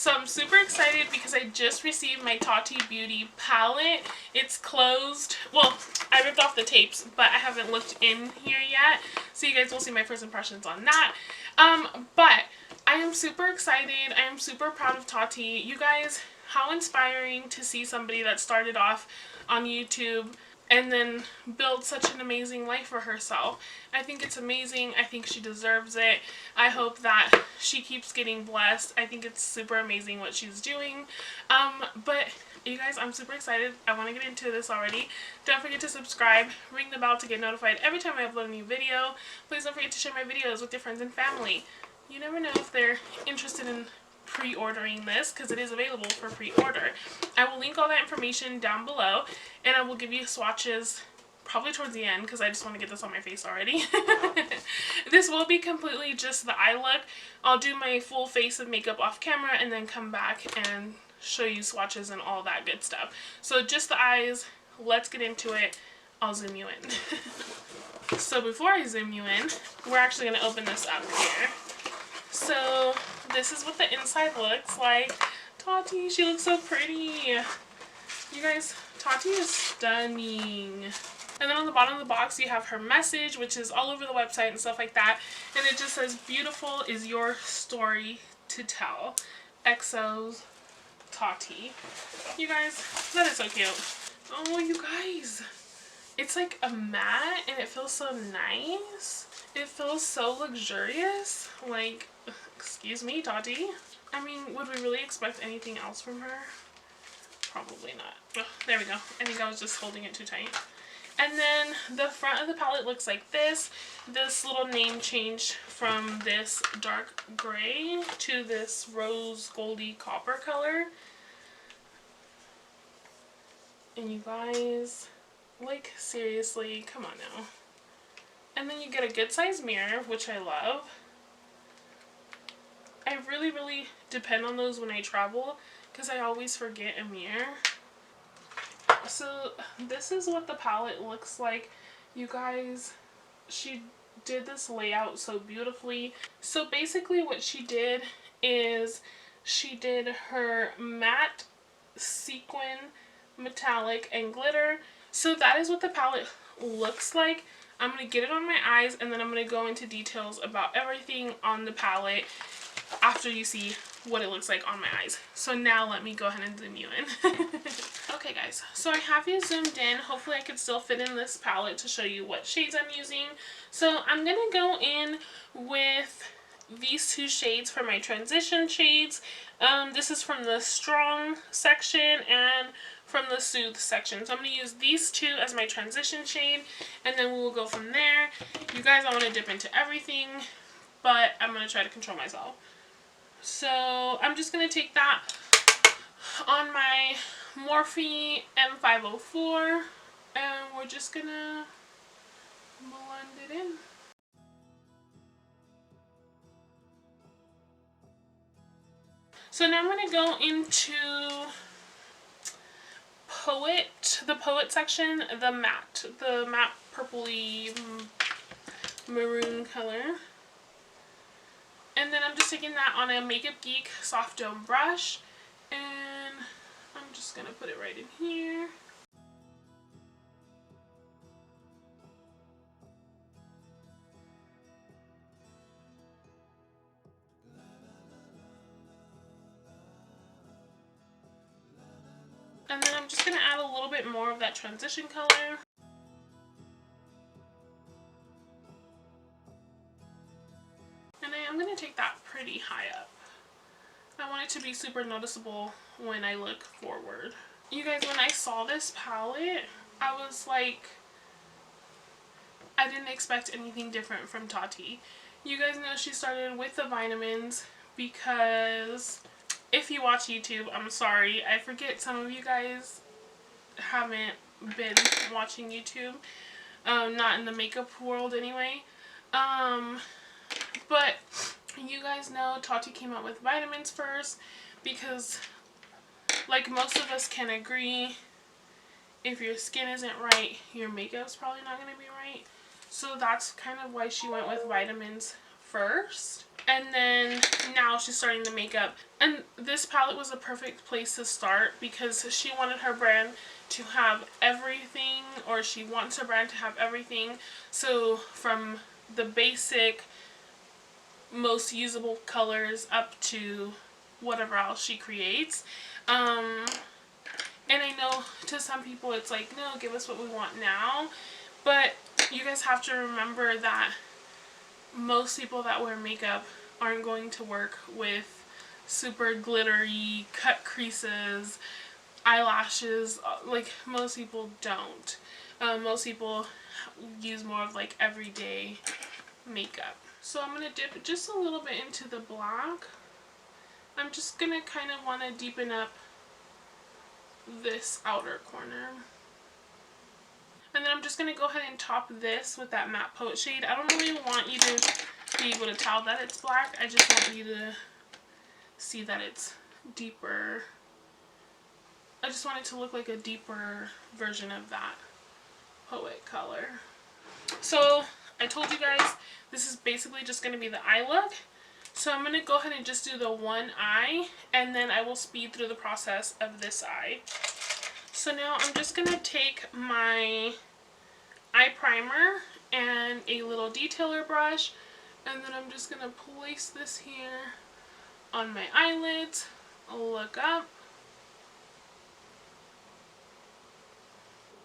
So I'm super excited because I just received my Tati Beauty palette. It's closed. Well, I ripped off the tapes, but I haven't looked in here yet. So you guys will see my first impressions on that. But I am super excited. I am super proud of Tati. You guys, how inspiring to see somebody that started off on YouTube and then build such an amazing life for herself. I think it's amazing. I think she deserves it. I hope that she keeps getting blessed. I think it's super amazing what she's doing. But you guys, I'm super excited. I want to get into this already. Don't forget to subscribe, ring the bell to get notified every time I upload a new video. Please don't forget to share my videos with your friends and family. You never know if they're interested in pre-ordering this, because it is available for pre-order. I will link all that information down below, and I will give you swatches probably towards the end because I just want to get this on my face already. This will be completely just the eye look. I'll do my full face of makeup off camera and then come back and show you swatches and all that good stuff. So just the eyes. Let's get into it. I'll zoom you in. So before I zoom you in, we're actually going to open this up here. So this is what the inside looks like. Tati, she looks so pretty. You guys, Tati is stunning. And then on the bottom of the box you have her message, which is all over the website and stuff like that. And it just says, beautiful is your story to tell. XO's Tati. You guys, that is so cute. Oh, you guys. It's like a matte and it feels so nice. It feels so luxurious. Like, excuse me, Tati. I mean, would we really expect anything else from her? Probably not. Oh, there we go. I think I was just holding it too tight. And then the front of the palette looks like this. This little name changed from this dark gray to this rose goldy copper color. And you guys, like, seriously, come on now. And then you get a good size mirror, which I love. I really depend on those when I travel because I always forget a mirror. So this is what the palette looks like. You guys, she did this layout so beautifully. So basically what she did is she did her matte, sequin, metallic, and glitter. So that is what the palette looks like. I'm going to get it on my eyes and then I'm going to go into details about everything on the palette after you see what it looks like on my eyes. So now let me go ahead and zoom you in. Okay guys, so I have you zoomed in. Hopefully I could still fit in this palette to show you what shades I'm using. So I'm going to go in with these two shades for my transition shades. This is from the Strong section and from the Soothe section. So I'm going to use these two as my transition shade and then we will go from there. You guys, I want to dip into everything, but I'm going to try to control myself. So I'm just going to take that on my Morphe M504 and we're just going to blend it in. So now I'm going to go into the Poet section, the matte purpley maroon color. And then I'm just taking that on a Makeup Geek soft dome brush and I'm just going to put it right in here. And then I'm just going to add a little bit more of that transition color. And I am going to take that pretty high up. I want it to be super noticeable when I look forward. You guys, when I saw this palette, I was like, I didn't expect anything different from Tati. You guys know she started with the vitamins because if you watch YouTube, I'm sorry, I forget some of you guys haven't been watching YouTube. Not in the makeup world anyway. But you guys know Tati came out with vitamins first because, like most of us can agree, if your skin isn't right, your makeup's probably not going to be right. So that's kind of why she went with vitamins first. And then now she's starting the makeup. And this palette was a perfect place to start because she wanted her brand to have everything, or she wants her brand to have everything. So from the basic, most usable colors up to whatever else she creates. And I know to some people it's like, no, give us what we want now. But you guys have to remember that most people that wear makeup aren't going to work with super glittery cut creases, eyelashes. Like, most people don't. Most people use more of like everyday makeup. So I'm going to dip just a little bit into the black. I'm just going to kind of want to deepen up this outer corner. And then I'm just going to go ahead and top this with that matte poet shade. I don't really want you to be able to tell that it's black. I just want you to see that it's deeper. I just want it to look like a deeper version of that poet color. So I told you guys this is basically just going to be the eye look. So I'm going to go ahead and just do the one eye, and then I will speed through the process of this eye. So now I'm just going to take my eye primer and a little detailer brush, and then I'm just going to place this here on my eyelids, look up,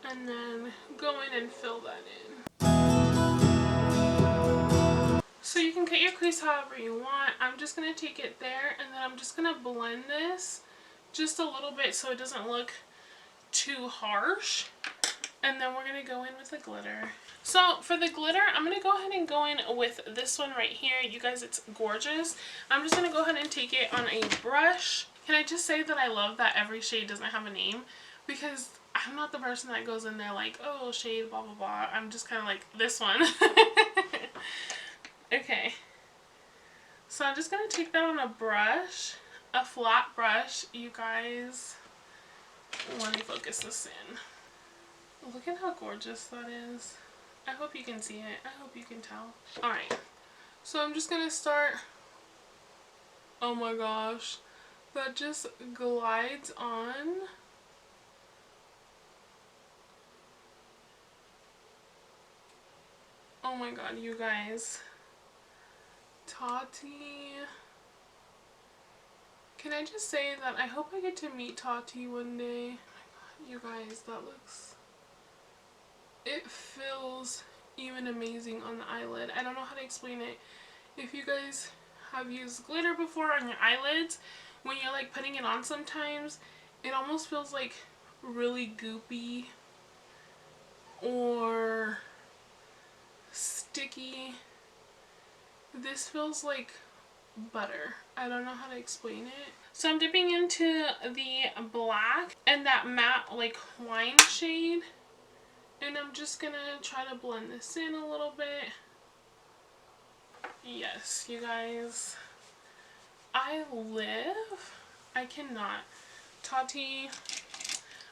and then go in and fill that in. So you can cut your crease however you want. I'm just going to take it there, and then I'm just going to blend this just a little bit so it doesn't look too harsh. And then we're going to go in with the glitter. So for the glitter, I'm going to go ahead and go in with this one right here. You guys, it's gorgeous. I'm just going to go ahead and take it on a brush. Can I just say that I love that every shade doesn't have a name? Because I'm not the person that goes in there like, oh, shade, blah, blah, blah. I'm just kind of like, this one. Okay. So I'm just going to take that on a brush. A flat brush, you guys. Let me focus this in. Look at how gorgeous that is. I hope you can see it. I hope you can tell. Alright. So I'm just going to start. Oh my gosh. That just glides on. Oh my god, you guys. Tati. Can I just say that I hope I get to meet Tati one day. Oh my god, you guys, that looks... It feels even amazing on the eyelid. I don't know how to explain it. If you guys have used glitter before on your eyelids, when you're like putting it on sometimes, it almost feels like really goopy or sticky. This feels like butter. I don't know how to explain it. So I'm dipping into the black and that matte like wine shade, and I'm just gonna try to blend this in a little bit. Yes, you guys, I cannot. Tati,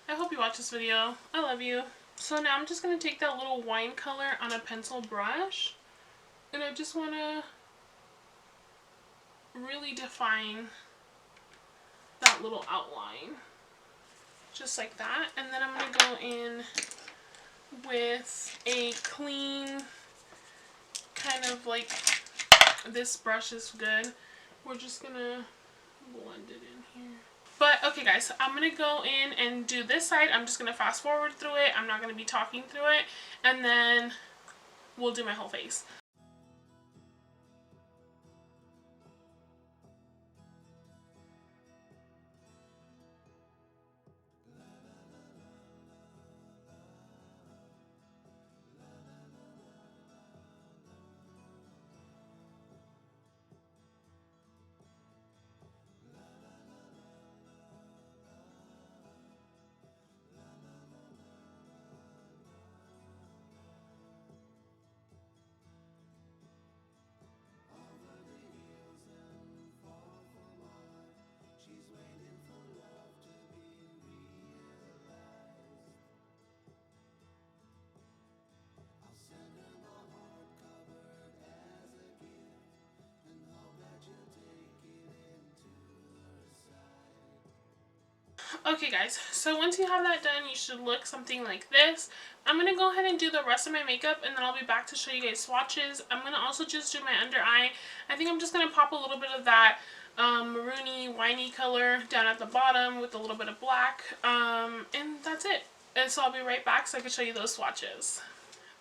I hope you watch this video. I love you. So now I'm just gonna take that little wine color on a pencil brush, and I just wanna really define that little outline, just like that. And then I'm gonna go in with a clean kind of like, this brush is good. We're just gonna blend it in here. But okay guys, so I'm gonna go in and do this side. I'm just gonna fast forward through it. I'm not gonna be talking through it, and then we'll do my whole face. Okay guys, so once you have that done, you should look something like this. I'm going to go ahead and do the rest of my makeup, and then I'll be back to show you guys swatches. I'm going to also just do my under eye. I think I'm just going to pop a little bit of that maroony, winey color down at the bottom with a little bit of black, and that's it. And so I'll be right back so I can show you those swatches.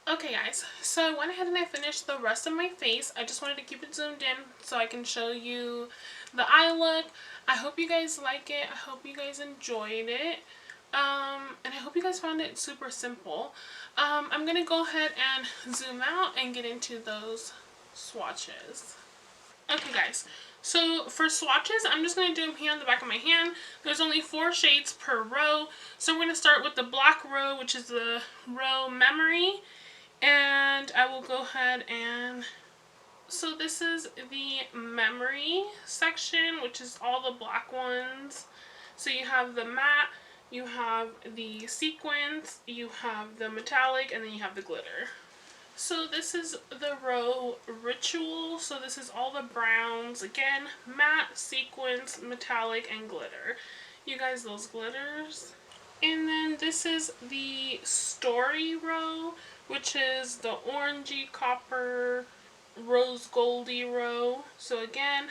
Okay guys, so I went ahead and I finished the rest of my face. I just wanted to keep it zoomed in so I can show you the eye look. I hope you guys like it. I hope you guys enjoyed it. And I hope you guys found it super simple. I'm going to go ahead and zoom out and get into those swatches. Okay guys, so for swatches, I'm just going to do them here on the back of my hand. There's only 4 shades per row. So we're going to start with the black row, which is the row Memory. And I will go ahead and... So this is the Memory section, which is all the black ones. So you have the matte, you have the sequins, you have the metallic, and then you have the glitter. So this is the row Ritual. So this is all the browns. Again, matte, sequins, metallic, and glitter. You guys, those glitters. And then this is the Story row, which is the orangey, copper, rose goldy row. So again,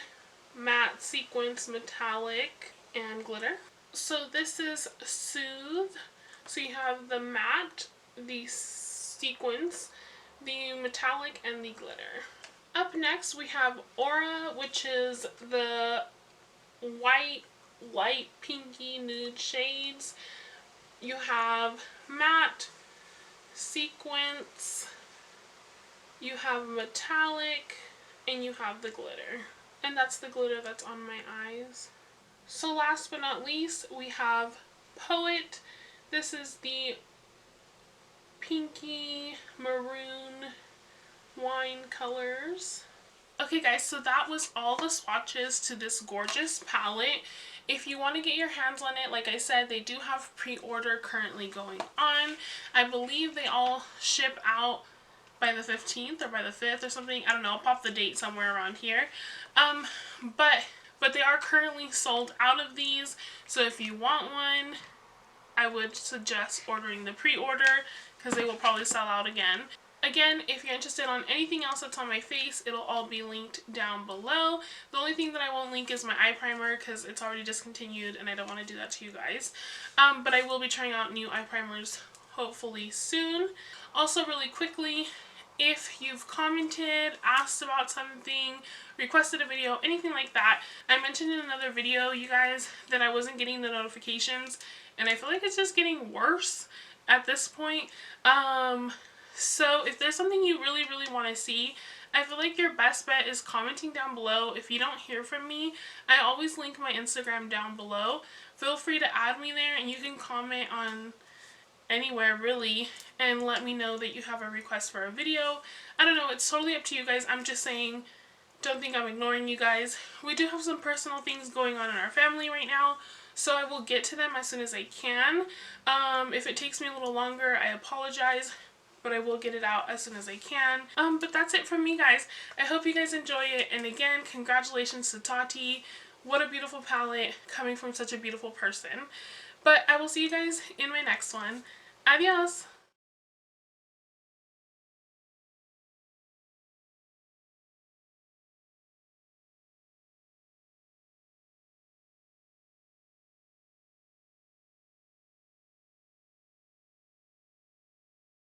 matte, sequins, metallic, and glitter. So this is Soothe. So you have the matte, the sequins, the metallic, and the glitter. Up next we have Aura, which is the white, light, pinky, nude shades. You have matte, sequins, you have metallic, and you have the glitter. And that's the glitter that's on my eyes. So last but not least, we have Poet. This is the pinky, maroon, wine colors. Okay guys, so that was all the swatches to this gorgeous palette. If you want to get your hands on it, like I said, they do have pre-order currently going on. I believe they all ship out by the 15th or by the 5th or something. I don't know, I'll pop the date somewhere around here. But they are currently sold out of these, so if you want one, I would suggest ordering the pre-order because they will probably sell out again. Again, if you're interested on anything else that's on my face, it'll all be linked down below. The only thing that I won't link is my eye primer because it's already discontinued and I don't want to do that to you guys. But I will be trying out new eye primers hopefully soon. Also, really quickly, if you've commented, asked about something, requested a video, anything like that, I mentioned in another video, you guys, that I wasn't getting the notifications, and I feel like it's just getting worse at this point. So if there's something you really want to see, I feel like your best bet is commenting down below. If you don't hear from me, I always link my Instagram down below. Feel free to add me there and you can comment on anywhere really and let me know that you have a request for a video. I don't know, it's totally up to you guys. I'm just saying, don't think I'm ignoring you guys. We do have some personal things going on in our family right now, so I will get to them as soon as I can. If it takes me a little longer, I apologize, but I will get it out as soon as I can. But that's it from me, guys. I hope you guys enjoy it, and again, congratulations to Tati. What a beautiful palette coming from such a beautiful person. But I will see you guys in my next one. Adios!